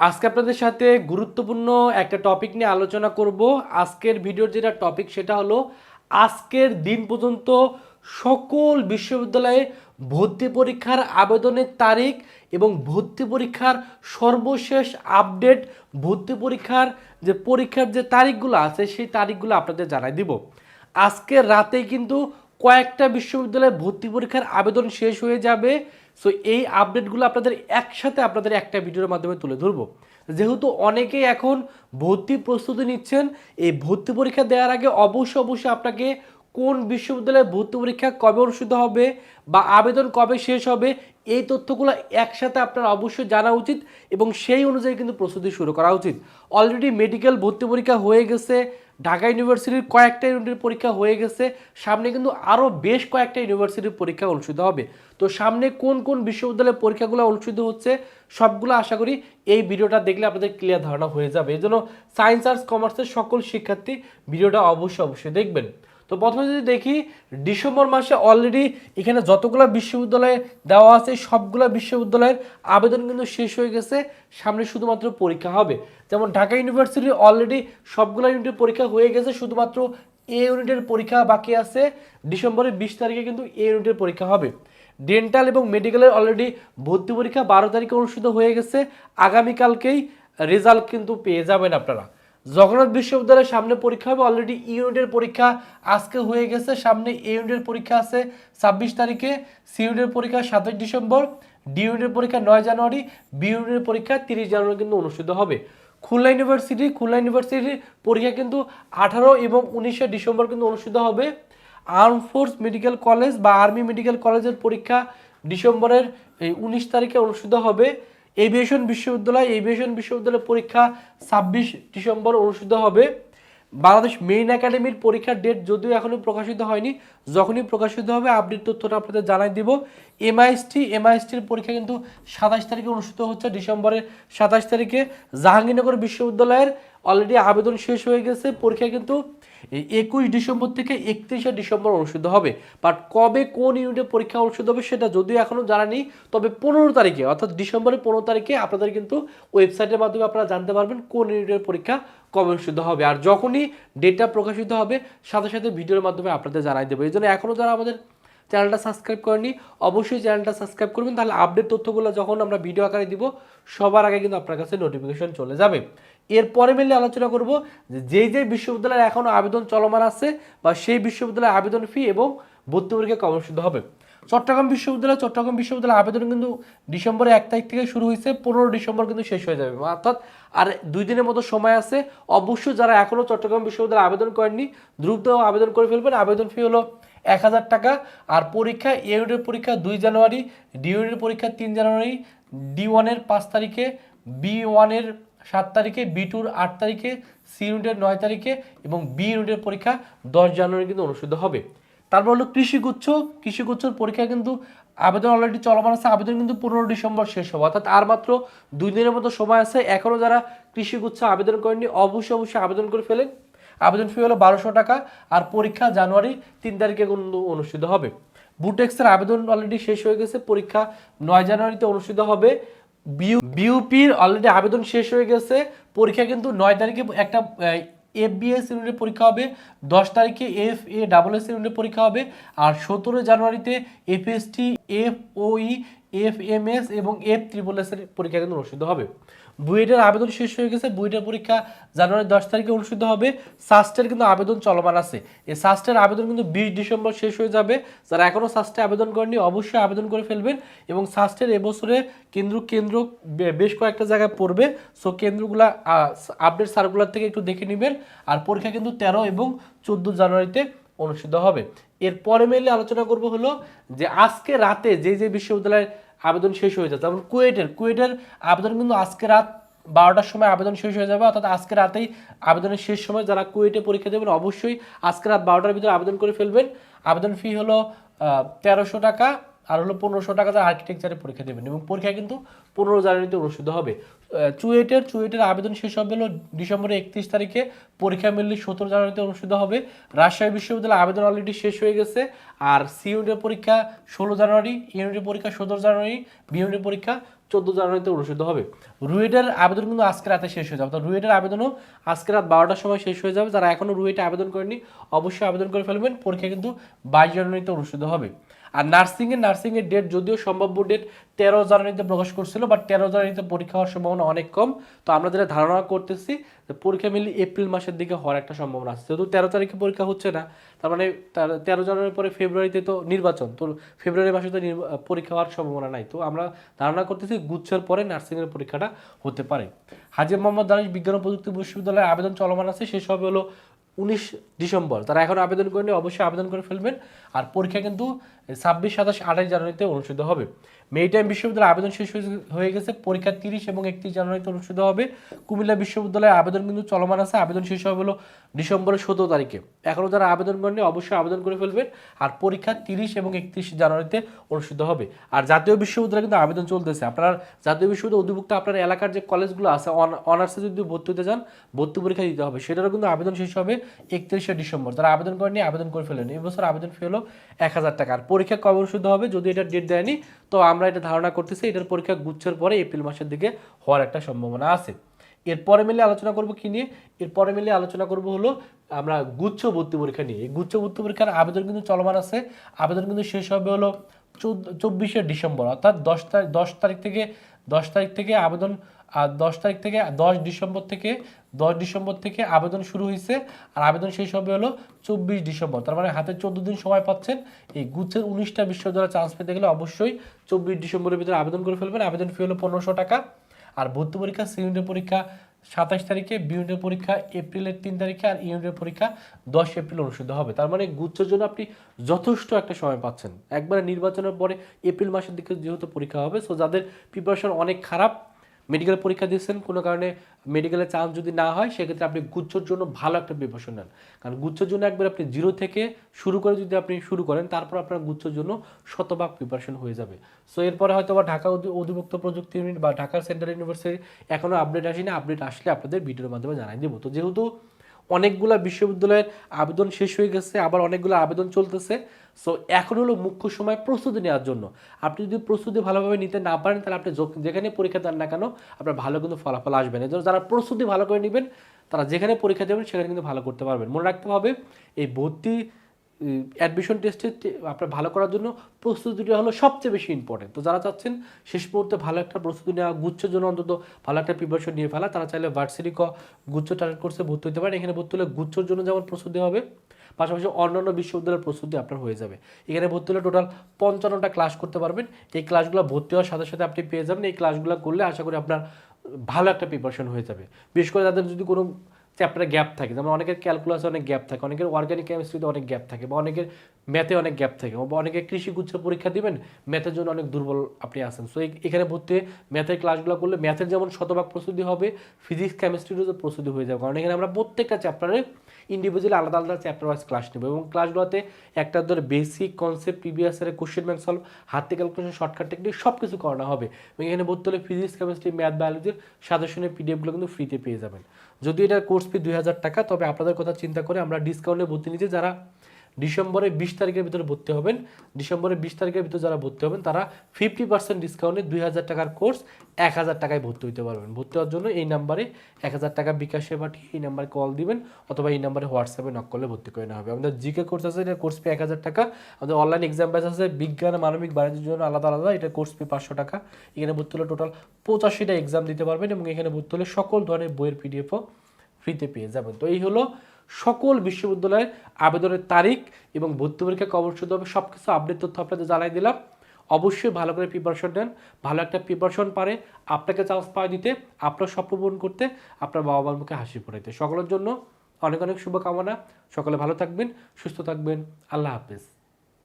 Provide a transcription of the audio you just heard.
আজকে আপনাদের সাথে গুরুত্বপূর্ণ একটা টপিক নিয়ে আলোচনা করব। আজকের ভিডিওর যেটা টপিক সেটা হলো আজকের দিন পর্যন্ত সকল বিশ্ববিদ্যালয়ে ভর্তি পরীক্ষার আবেদনের তারিখ এবং ভর্তি পরীক্ষার সর্বশেষ আপডেট, ভর্তি পরীক্ষার যে তারিখগুলো আছে সেই তারিখগুলো আপনাদের জানাই দিব। আজকের রাতেই কিন্তু কয়েকটা বিশ্ববিদ্যালয়ে ভর্তি পরীক্ষার আবেদন শেষ হয়ে যাবে। সো এই আপডেটগুলো আপনাদের একসাথে আপনাদের একটা ভিডিওর মাধ্যমে তুলে ধরবো। যেহেতু অনেকেই এখন ভর্তি প্রস্তুতি নিচ্ছেন, এই ভর্তি পরীক্ষা দেওয়ার আগে অবশ্যই আপনাকে কোন বিশ্ববিদ্যালয়ে ভর্তি পরীক্ষা কবে অনুষ্ঠিত হবে বা আবেদন কবে শেষ হবে এই তথ্যগুলো একসাথে আপনার অবশ্যই জানা উচিত এবং সেই অনুযায়ী কিন্তু প্রস্তুতি শুরু করা উচিত। অলরেডি মেডিকেল ভর্তি পরীক্ষা হয়ে গেছে, ঢাকা ইউনিভার্সিটির কয়েকটা ইউনিটের পরীক্ষা হয়ে গেছে, সামনে কিন্তু আরও বেশ কয়েকটা ইউনিভার্সিটির পরীক্ষা অনুষ্ঠিত হবে। তো সামনে কোন কোন বিশ্ববিদ্যালয়ের পরীক্ষাগুলো অনুষ্ঠিত হচ্ছে সবগুলো আশা করি এই ভিডিওটা দেখলে আপনাদের ক্লিয়ার ধারণা হয়ে যাবে। এই জন্য সায়েন্স আর্টস কমার্সের সকল শিক্ষার্থী ভিডিওটা অবশ্যই দেখবেন। তো প্রথমে যদি দেখি, ডিসেম্বর মাসে অলরেডি এখানে যতগুলো বিশ্ববিদ্যালয়ে দেওয়া আছে সবগুলো বিশ্ববিদ্যালয়ের আবেদন কিন্তু শেষ হয়ে গেছে, সামনে শুধুমাত্র পরীক্ষা হবে। যেমন ঢাকা ইউনিভার্সিটি অলরেডি সবগুলো ইউনিটের পরীক্ষা হয়ে গেছে, শুধুমাত্র এ ইউনিটের পরীক্ষা বাকি আছে। ডিসেম্বরের 20 তারিখে কিন্তু এ ইউনিটের পরীক্ষা হবে। ডেন্টাল এবং মেডিকেলের অলরেডি ভর্তি পরীক্ষা 12 তারিখে অনুষ্ঠিত হয়ে গেছে, আগামীকালকেই রেজাল্ট কিন্তু পেয়ে যাবেন আপনারা। জগন্নাথ বিশ্ববিদ্যালয়ের সামনে পরীক্ষা হবে, অলরেডি ইউনিটের পরীক্ষা আজকে হয়ে গেছে, সামনে এ ইউনিটের পরীক্ষা আছে 26 তারিখে, সি ইউনিটের পরীক্ষা 27 ডিসেম্বর, ডি ইউনিটের পরীক্ষা 9 জানুয়ারি, বি ইউনিটের পরীক্ষা 30 জানুয়ারি কিন্তু অনুষ্ঠিত হবে। খুলনা ইউনিভার্সিটির পরীক্ষা কিন্তু 18 এবং 19 ডিসেম্বর কিন্তু অনুষ্ঠিত হবে। আর্ম ফোর্স মেডিকেল কলেজ বা আর্মি মেডিকেল কলেজের পরীক্ষা ডিসেম্বরের 19 তারিখে অনুষ্ঠিত হবে। এভিয়েশন বিশ্ববিদ্যালয়ের পরীক্ষা 26 ডিসেম্বর অনুষ্ঠিত হবে। বাংলাদেশ মেইন একাডেমির পরীক্ষার ডেট যদিও এখনও প্রকাশিত হয়নি, যখনই প্রকাশিত হবে আপডেট তথ্যটা আপনাদের জানাই দিব। এমআইএসটির পরীক্ষা কিন্তু 27 তারিখে অনুষ্ঠিত হচ্ছে, ডিসেম্বরের 27 তারিখে। জাহাঙ্গীরনগর বিশ্ববিদ্যালয়ের অলরেডি আবেদন শেষ হয়ে গেছে, পরীক্ষা কিন্তু 21 ডিসেম্বর থেকে 31 ডিসেম্বর অনুষ্ঠিত হবে। বাট কবে কোন ইউনিটে পরীক্ষা অনুষ্ঠিত হবে সেটা যদিও এখনও জানা নেই, তবে 15 তারিখে অর্থাৎ ডিসেম্বরের 15 তারিখে আপনাদের কিন্তু ওয়েবসাইটের মাধ্যমে আপনারা জানতে পারবেন কোন ইউনিটের পরীক্ষা কবে অনুষ্ঠিত হবে। আর যখনই ডেটটা প্রকাশিত হবে সাথে ভিডিওর মাধ্যমে আপনাদের জানাই দেবো। এই জন্য এখনও যারা আমাদের চ্যানেলটা সাবস্ক্রাইব করেনি অবশ্যই চ্যানেলটা সাবস্ক্রাইব করবেন, তাহলে আপডেট তথ্যগুলো যখন আমরা ভিডিও আকারে দিব সবার আগে কিন্তু আপনার কাছে নোটিফিকেশন চলে যাবে। এরপরে মিলে আলোচনা করব যে বিশ্ববিদ্যালয়ের এখনও আবেদন চলমান আছে বা সেই বিশ্ববিদ্যালয়ের আবেদন ফি এবং ভর্তি পরীক্ষা কবে অনুষ্ঠিত হবে। চট্টগ্রাম বিশ্ববিদ্যালয় আবেদন কিন্তু ডিসেম্বরের 1 তারিখ থেকে শুরু হয়েছে, 15 ডিসেম্বর কিন্তু শেষ হয়ে যাবে, অর্থাৎ আর 2 দিনের মতো সময় আছে। অবশ্যই যারা এখনও চট্টগ্রাম বিশ্ববিদ্যালয়ে আবেদন করেননি দ্রুত আবেদন করে ফেলবেন। আবেদন ফি হলো 1000 টাকা। আর পরীক্ষা এ ইউনিটের পরীক্ষা 2 জানুয়ারি, ডি ইউনিটের পরীক্ষা 3 জানুয়ারি, ডি1 এর 5 তারিখে, বি1 এর 7 তারিখে, বি2-র 8 তারিখে, সি ইউনিটের 9 তারিখে এবং বি ইউনিটের পরীক্ষা 10 জানুয়ারি কিন্তু অনুষ্ঠিত হবে। তারপর হলো কৃষিগুচ্ছর পরীক্ষা কিন্তু আবেদন অলরেডি চলমান আছে, আবেদন কিন্তু 15 ডিসেম্বর শেষ হবে, অর্থাৎ আর মাত্র 2 দিনের মতো সময় আছে। এখনও যারা কৃষিগুচ্ছ আবেদন করেননি অবশ্যই আবেদন করে ফেলেন। আবেদন ফি হলো 1200 টাকা। আর পরীক্ষা জানুয়ারি 3 তারিখে কিন্তু অনুষ্ঠিত হবে। বুটেক্সের আবেদন অলরেডি শেষ হয়ে গেছে, পরীক্ষা 9 জানুয়ারিতে অনুষ্ঠিত হবে। বিউপির অলরেডি আবেদন শেষ হয়ে গেছে, পরীক্ষা কিন্তু 9 তারিখে একটা এফবিএস ইউনিটের পরীক্ষা হবে, 10 তারিখে এফএএস ইউনিটের পরীক্ষা হবে, আর 17 জানুয়ারিতে এফএসটি, এফওই, এফএমএস এবং এফএএস এর পরীক্ষা কিন্তু অনুষ্ঠিত হবে। বুয়েটের আবেদন শেষ হয়ে গেছে, বুয়েটের পরীক্ষা জানুয়ারি 10 তারিখে অনুষ্ঠিত হবে। সাস্টের কিন্তু আবেদন চলমান আছে, এই সাস্টের আবেদন কিন্তু 20 ডিসেম্বর শেষ হয়ে যাবে। যারা এখনও সাস্টে আবেদন করেনি অবশ্যই আবেদন করে ফেলবেন। এবং সাস্টের এবছরে কেন্দ্র বেশ কয়েকটা জায়গায় পড়বে, সো কেন্দ্রগুলো আপডেট সার্কুলার থেকে একটু দেখে নেবেন। আর পরীক্ষা কিন্তু 13 এবং 14 জানুয়ারিতে অনুষ্ঠিত হবে। এরপরে মেলে আলোচনা করব হলো যে আজকে রাতে যে বিশ্ববিদ্যালয়ের আবেদন শেষ হয়ে যাচ্ছে, যেমন কুয়েটের আবেদন কিন্তু আজকে রাত 12টার সময় আবেদন শেষ হয়ে যাবে, অর্থাৎ আজকে রাতেই আবেদনের শেষ সময়। যারা কুয়েটে পরীক্ষা দেবেন অবশ্যই আজকে রাত 12টার ভিতরে আবেদন করে ফেলবেন। আবেদন ফি হলো 1300 টাকা, আর হলো 1500 টাকা যারা আর্কিটেকচারে পরীক্ষা দেবেন, এবং পরীক্ষা কিন্তু 15 জানুয়ারিতে অনুষ্ঠিত হবে। চুয়েটের আবেদন শেষ হবে হলো ডিসেম্বরের 31 তারিখে, পরীক্ষা মেনলি 17 জানুয়ারিতে অনুষ্ঠিত হবে। রাজশাহী বিশ্ববিদ্যালয়ে আবেদন অলরেডি শেষ হয়ে গেছে। আর সি ইউনিটের পরীক্ষা 16 জানুয়ারি, ইউনিটের পরীক্ষা 17 জানুয়ারি, বি ইউনিটের পরীক্ষা 14 জানুয়ারিতে অনুষ্ঠিত হবে। রুয়েটের আবেদন কিন্তু আজকে রাতে শেষ হয়ে যাবে, তো রুয়েটের আবেদনও আজকে রাত 12টার সময় শেষ হয়ে যাবে। যারা এখনও রুয়েটে আবেদন করেনি অবশ্যই আবেদন করে ফেলবেন, পরীক্ষা কিন্তু 22 জানুয়ারিতে অনুষ্ঠিত হবে। আর নার্সিংয়ের ডেট যদিও সম্ভাব্য ডেট 13 জানুয়ারিতে প্রকাশ করছিল, বাট 13 জানুয়ারিতে পরীক্ষা হওয়ার সম্ভাবনা অনেক কম। তো আমরা যেটা ধারণা করতেছি যে পরীক্ষা মিললে এপ্রিল মাসের দিকে হওয়ার একটা সম্ভাবনা আছে। যেহেতু 13 তারিখে পরীক্ষা হচ্ছে না, তার মানে 13 জানুয়ারির পরে ফেব্রুয়ারিতে তো নির্বাচন, তো ফেব্রুয়ারি মাসে তো পরীক্ষা হওয়ার সম্ভাবনা নাই। তো আমরা ধারণা করতেছি গুচ্ছের পরে নার্সিংয়ের পরীক্ষাটা হতে পারে। হাজী মোহাম্মদ দানিশ বিজ্ঞান ও প্রযুক্তি বিশ্ববিদ্যালয়ে আবেদন চলমান আছে, শেষ হবে হলো 19 ডিসেম্বর। তারা এখন আবেদন করেনি অবশ্যই আবেদন করে ফেলবেন। আর পরীক্ষা কিন্তু 26, 27, 28 জানুয়ারিতে অনুষ্ঠিত হবে। মেরিটাইম বিশ্ববিদ্যালয়ে আবেদন শেষ হয়ে গেছে, পরীক্ষা 30 এবং 31 জানুয়ারিতে অনুষ্ঠিত হবে। কুমিল্লা বিশ্ববিদ্যালয়ে আবেদন কিন্তু চলমান আছে, আবেদন শেষ হবে হলো ডিসেম্বরের 17 তারিখে। এখনও যারা আবেদন করেনি অবশ্যই আবেদন করে ফেলবেন। আর পরীক্ষা 30 এবং 31 জানুয়ারিতে অনুষ্ঠিত হবে। আর জাতীয় বিশ্ববিদ্যালয়ে কিন্তু আবেদন চলতেছে। আপনার জাতীয় বিশ্ববিদ্যালয় অধিভুক্ত আপনার এলাকার যে কলেজগুলো আছে, অনার্সে যদি ভর্তি হতে চান ভর্তি পরীক্ষা দিতে হবে, সেটারও কিন্তু আবেদন শেষ হবে 31 ডিসেম্বর। যারা আবেদন করেনি আবেদন করে ফেলেন। এবছর আবেদন ফি হলো 1000 টাকা। আর পরীক্ষা কবে অনুষ্ঠিত হবে যদি এটার ডেট দেয়নি, তো আমরা এটা ধারণা করতেছি এটার পরীক্ষা গুচ্ছের পরে এপ্রিল মাসের দিকে হওয়ার একটা সম্ভাবনা আছে। এরপরে মিলে আলোচনা করব কি নিয়ে, এরপরে মিলে আলোচনা করব হলো আমরা গুচ্ছ ভর্তি পরীক্ষা নিয়ে। এই গুচ্ছ ভর্তি পরীক্ষার আবেদন কিন্তু চলমান আছে, আবেদন কিন্তু শেষ হবে হলো 24 ডিসেম্বর, অর্থাৎ 10 তারিখ থেকে আবেদন, আর 10 তারিখ থেকে 10 ডিসেম্বর থেকে আবেদন শুরু হয়েছে। আর আবেদন শেষ হবে হলো 24 ডিসেম্বর, তার মানে হাতে 14 দিন সময় পাচ্ছেন। এই গুচ্ছের 19টা বিশ্ববিদ্যালয়ে চান্স পেতে গেলে অবশ্যই 24 ডিসেম্বরের ভিতরে আবেদন করে ফেলবেন। আবেদন ফি হলো 1500 টাকা। আর ভর্তি পরীক্ষা সি ইউনিটের পরীক্ষা 27 তারিখে, বি ইউনিটের পরীক্ষা এপ্রিলের 3 তারিখে, আর ইউনিটের পরীক্ষা 10 এপ্রিল অনুষ্ঠিত হবে। তার মানে গুচ্ছের জন্য আপনি যথেষ্ট একটা সময় পাচ্ছেন। একবারে নির্বাচনের পরে এপ্রিল মাসের দিকে যেহেতু পরীক্ষা হবে, সো যাদের প্রিপারেশন অনেক খারাপ, মেডিকেল পরীক্ষা দিচ্ছেন, কোনো কারণে মেডিকেলের চান্স যদি না হয়, সেক্ষেত্রে আপনি গুচ্ছর জন্য ভালো একটা প্রিপারেশন নেন। কারণ গুচ্ছর জন্য একবার আপনি 0 থেকে শুরু করে যদি আপনি শুরু করেন, তারপর আপনার গুচ্ছর জন্য শতভাগ প্রিপারেশন হয়ে যাবে। সো এরপরে হয়তো বা ঢাকা অধিভুক্ত প্রযুক্তি ইউনিট বা ঢাকা সেন্ট্রাল ইউনিভার্সিটি এখনও আপডেট আসেনি, আপডেট আসলে আপনাদের ভিডিওর মাধ্যমে জানাই দেবো। তো যেহেতু অনেকগুলো বিশ্ববিদ্যালয়ের আবেদন শেষ হয়ে গেছে, আবার অনেকগুলো আবেদন চলতেছে, সো এখন হলো মুখ্য সময় প্রস্তুতি নেওয়ার জন্য। আপনি যদি প্রস্তুতি ভালোভাবে নিতে না পারেন, তাহলে আপনি যেখানে পরীক্ষা দেন না কেন আপনার ভালো কিন্তু ফলাফল আসবে না। এজন্য যারা প্রস্তুতি ভালো করে নেবেন, তারা যেখানে পরীক্ষা দেবেন সেখানে কিন্তু ভালো করতে পারবেন। মনে রাখতে হবে এই ভর্তি অ্যাডমিশন টেস্টে আপনার ভালো করার জন্য প্রস্তুতিটা হলো সবচেয়ে বেশি ইম্পর্টেন্ট। তো যারা চাচ্ছেন শেষ মুহূর্তে ভালো একটা প্রস্তুতি নেওয়া, গুচ্ছের জন্য অন্তত ভালো একটা প্রিপারেশন নিয়ে ফেলা, তারা চাইলে ভার্সিটি গুচ্ছ টার্গেট কোর্সে ভর্তি হতে পারেন। এখানে ভর্তি হলে গুচ্ছর জন্য যেমন প্রস্তুতি হবে, পাশাপাশি অন্যান্য বিশ্ববিদ্যালয়ের প্রস্তুতি আপনার হয়ে যাবে। এখানে ভর্তি হলে টোটাল 55টা ক্লাস করতে পারবেন। এই ক্লাসগুলো ভর্তি হওয়ার সাথে সাথে আপনি পেয়ে যাবেন। এই ক্লাসগুলো করলে আশা করি আপনার ভালো একটা প্রিপারেশন হয়ে যাবে। বিশেষ করে তাদের যদি কোনো চ্যাপ্টারে গ্যাপ থাকে, যেমন অনেকের ক্যালকুলাসে অনেক গ্যাপ থাকে, অনেকের অর্গানিক কেমিস্ট্রিতে অনেক গ্যাপ থাকে, বা অনেকের ম্যাথে অনেক গ্যাপ থাকে, বা অনেকে কৃষি গুচ্ছ পরীক্ষা দিবেন, ম্যাথের জন্য অনেক দুর্বল আপনি আছেন। সো এখানে ভর্তি হয়ে ম্যাথের ক্লাসগুলো করলে ম্যাথের যেমন শতভাগ প্রস্তুতি হবে, ফিজিক্স কেমিস্ট্রিরও প্রস্তুতি হয়ে যাবে। কারণ এখানে আমরা প্রত্যেকটা চ্যাপ্টারে ইন্ডিভিজুয়ালি আলাদা আলাদা চ্যাপ্টার ওয়াইজ ক্লাস নেব, এবং ক্লাসগুলোতে একটা ধরে বেসিক কনসেপ্ট, প্রিভিয়াস ইয়ারের কোশ্চেন ব্যাংক সলভ, হাতে ক্যালকুলেশন, শর্টকাট টেকনিক সব কিছু করানো হবে। এবং এখানে ভর্তি হলে ফিজিক্স কেমিস্ট্রি, ম্যাথ, বায়োলজির সাজেশনের পিডিএফগুলো কিন্তু ফ্রিতে পেয়ে যাবেন। যদি এটার কোর্স ফি 2000 টাকা, তবে আপনাদের কথা চিন্তা করে আমরা ডিসকাউন্টে ভর্তি নিচ্ছি। যারা ডিসেম্বরের 20 তারিখের ভিতরে ভর্তি হবেন, ডিসেম্বরের 20 তারিখের ভিতরে যারা ভর্তি হবেন, তারা 50% ডিসকাউন্টে 2000 টাকার কোর্স 1000 টাকায় ভর্তি হতে পারবেন। ভর্তি হওয়ার জন্য এই নাম্বারে 1000 টাকা বিকাশে পাঠিয়ে এই নাম্বারে কল দিবেন, অথবা এই নাম্বারে হোয়াটসঅ্যাপে নক করলে ভর্তি করে নেওয়া হবে। আমাদের জিকে কোর্স আছে, এটার কোর্স ফি 1000 টাকা। আমাদের অনলাইন এক্সাম ব্যাচ আছে বিজ্ঞান, মানবিক, বাণিজ্যের জন্য আলাদা আলাদা, এটার কোর্স ফি 500 টাকা। এখানে ভর্তি হলে টোটাল 85টা এক্সাম দিতে পারবেন, এবং এখানে ভর্তি হলে সকল ধরনের বইয়ের পিডিএফও ফ্রিতে পেয়ে যাবেন। তো এই হলো সকল বিশ্ববিদ্যালয়ের আবেদনের তারিখ এবং ভর্তি পরীক্ষা কবে অনুষ্ঠিত হবে, সব কিছু আপডেট তথ্য আপনাদের জানাই দিলাম। অবশ্যই ভালো করে প্রিপারেশন নেন, ভালো একটা প্রিপারেশন পারে আপনাকে চান্স পাওয়া দিতে, আপনার স্বপ্ন পূরণ করতে, আপনার বাবা মার মুখে হাসি ফোটাইতে। সকলের জন্য অনেক অনেক শুভকামনা। সকলে ভালো থাকবেন, সুস্থ থাকবেন। আল্লাহ হাফেজ।